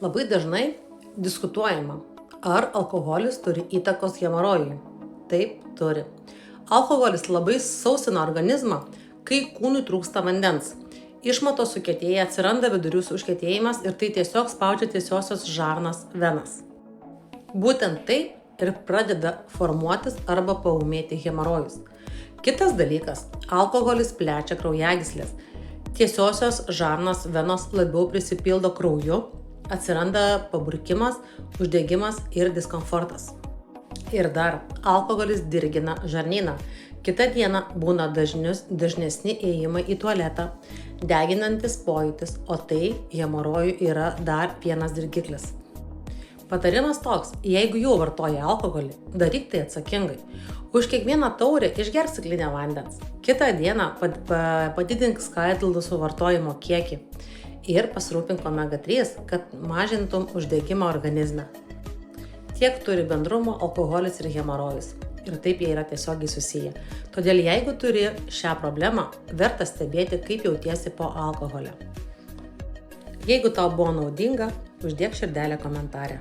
Labai dažnai diskutuojama, ar alkoholis turi įtakos hemorojui. Taip, turi. Alkoholis labai sausina organizmą, kai kūnui trūksta vandens. Išmatos sukietėja, atsiranda vidurius užkietėjimas ir tai tiesiog spaudžia tiesiosios žarnos venas. Būtent tai ir pradeda formuotis arba paūmėti hemorojus. Kitas dalykas – alkoholis plečia kraujagyslės. Tiesiosios žarnos venos labiau prisipildo krauju, atsiranda paburkimas, uždegimas ir diskomfortas. Ir dar alkoholis dirgina žarnyną. Kitą dieną būna dažnesni ėjimai į tualetą, deginantis pojūtis, o tai hemorojui yra dar vienas dirgiklis. Patarimas toks, jeigu jau vartoji alkoholį, daryk tai atsakingai. Už kiekvieną taurę išgerk stiklinę vandens. Kitą dieną padidink skaidulų suvartojimo kiekį ir pasirūpink omega-3, kad mažintum uždegimą organizme. Tiek turi bendrumo alkoholis ir hemorojus. Ir taip jie yra tiesiogiai susiję. Todėl jeigu turi šią problemą, verta stebėti, kaip jautiesi po alkoholio. Jeigu tau buvo naudinga, uždėk širdelę komentare.